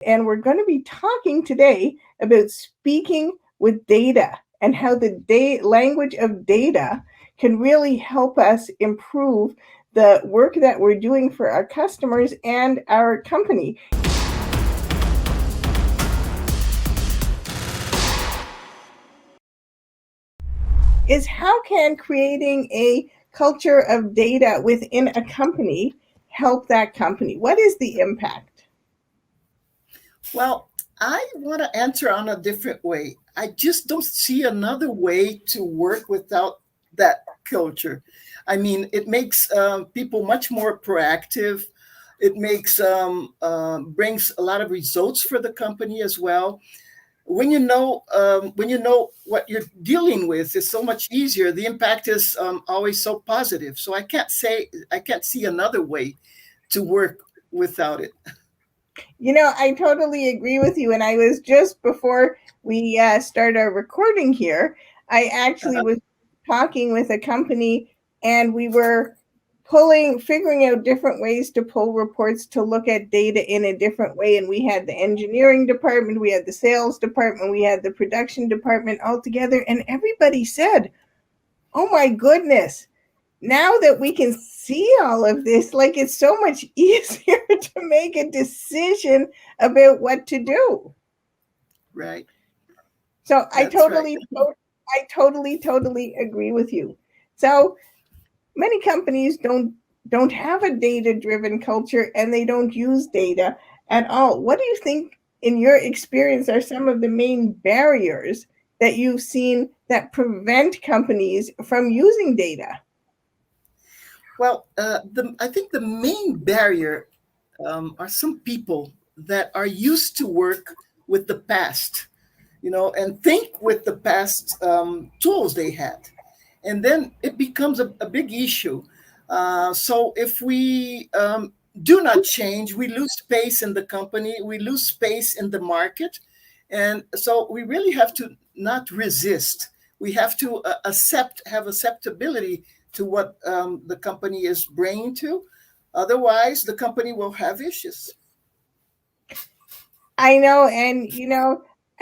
And we're going to be talking today about speaking with data and how the language of data can really help us improve the work that we're doing for our customers and our company. Is how can creating a culture of data within a company help that company? What is the impact? Well, I want to answer on a different way. I just don't see another way to work without that culture. I mean, it makes people much more proactive. It makes brings a lot of results for the company as well. When you know what you're dealing with, it's so much easier. The impact is always so positive. So I can't see another way to work without it. I totally agree with you. And I was just before we start our recording here, I actually was talking with a company and we were figuring out different ways to pull reports to look at data in a different way. And we had the engineering department, we had the sales department, we had the production department all together. And everybody said, oh my goodness, now that we can see all of this, like it's so much easier to make a decision about what to do. Right. So I totally agree with you. So many companies don't have a data-driven culture and they don't use data at all. What do you think, in your experience, are some of the main barriers that you've seen that prevent companies from using data? Well, I think the main barrier are some people that are used to work with the past, and think with the past tools they had. And then it becomes a big issue. So if we do not change, we lose space in the company, we lose space in the market. And so we really have to not resist. We have to have acceptability to what the company is bringing to. Otherwise, the company will have issues. I know. And,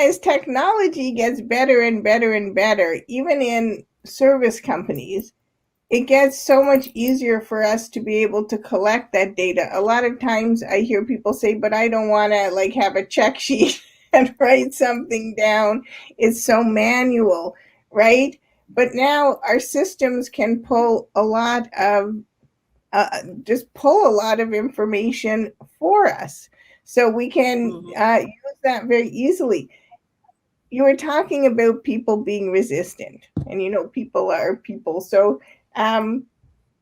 as technology gets better and better and better, even in service companies, it gets so much easier for us to be able to collect that data. A lot of times I hear people say, but I don't want to have a check sheet and write something down. It's so manual, right? But now our systems can pull a lot of information for us, so we can use that very easily. You were talking about people being resistant, and people are people. So, can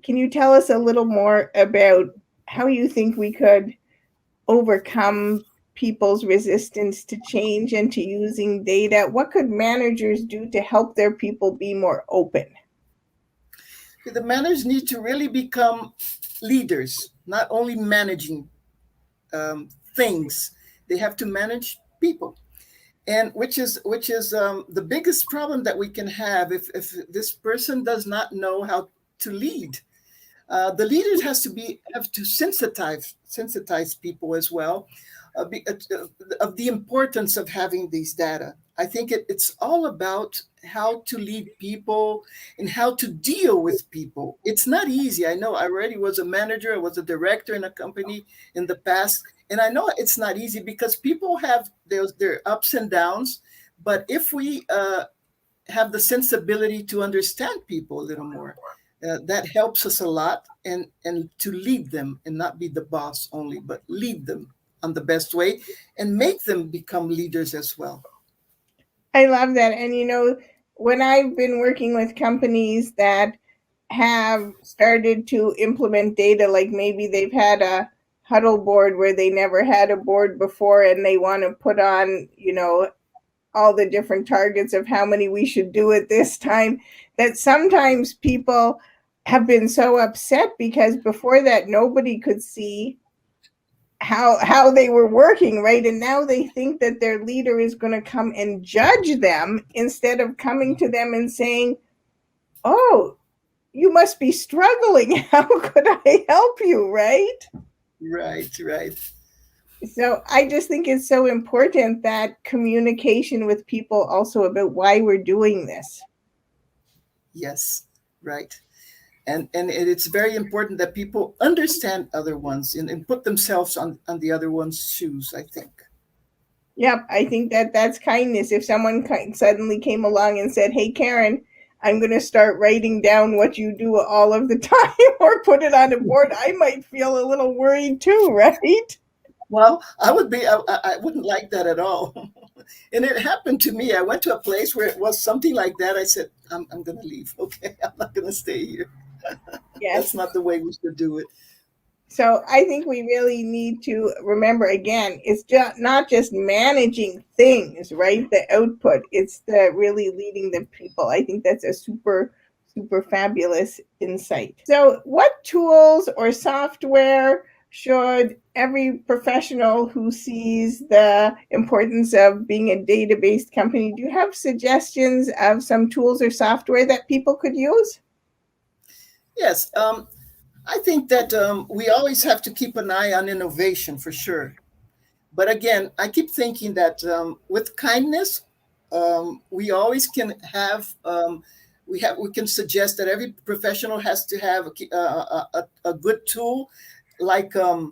you tell us a little more about how you think we could overcome people's resistance to change and to using data? What could managers do to help their people be more open? The managers need to really become leaders, not only managing things. They have to manage people, and which is the biggest problem that we can have if this person does not know how to lead. The leaders have to sensitize people as well, of the importance of having these data. I think it's all about how to lead people and how to deal with people. It's not easy. I know I already was a manager, I was a director in a company in the past, and I know it's not easy because people have their ups and downs. But if we have the sensibility to understand people a little more, that helps us a lot, and to lead them and not be the boss only, but lead them on the best way and make them become leaders as well. I love that. And when I've been working with companies that have started to implement data, like maybe they've had a huddle board where they never had a board before and they want to put on, all the different targets of how many we should do at this time, that sometimes people have been so upset because before that nobody could see how they were working, right? And now they think that their leader is going to come and judge them instead of coming to them and saying, oh, you must be struggling. How could I help you, right? Right. So I just think it's so important that communication with people also about why we're doing this. Yes, right. And it's very important that people understand other ones and put themselves on the other one's shoes, I think. Yep, I think that that's kindness. If someone suddenly came along and said, "Hey, Karen, I'm going to start writing down what you do all of the time or put it on a board," I might feel a little worried too, right? Well, I wouldn't like that at all. And it happened to me. I went to a place where it was something like that. I said, I'm going to leave. Okay. I'm not going to stay here. That's Yes. not the way we should do it. So I think we really need to remember again, it's just not just managing things, right? The output, it's the really leading the people. I think that's a super fabulous insight. So what tools or software should every professional who sees the importance of being a data-based company, do you have suggestions of some tools or software that people could use? Yes. I think that we always have to keep an eye on innovation for sure. But again, I keep thinking that with kindness, we always can have we can suggest that every professional has to have a good tool like a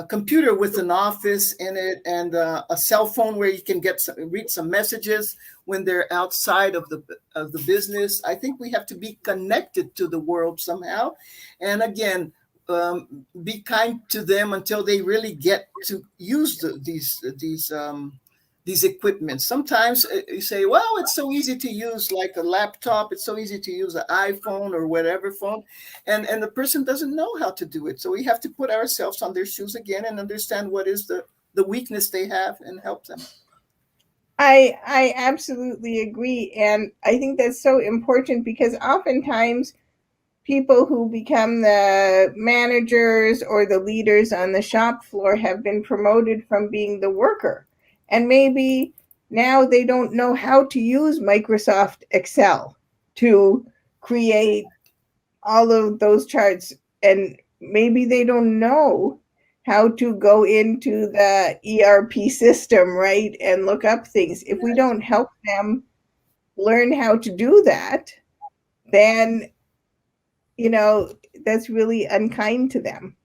computer with an office in it and a cell phone where you can read some messages when they're outside of the business. I think we have to be connected to the world somehow, and again, be kind to them until they really get to use these equipments. Sometimes you say, well, it's so easy to use like a laptop, it's so easy to use an iPhone or whatever phone, and the person doesn't know how to do it. So we have to put ourselves on their shoes again and understand what is the weakness they have and help them. I absolutely agree, and I think that's so important because oftentimes people who become the managers or the leaders on the shop floor have been promoted from being the worker. And maybe now they don't know how to use Microsoft Excel to create all of those charts. And maybe they don't know how to go into the ERP system, right? And look up things. If we don't help them learn how to do that, then, you know, that's really unkind to them.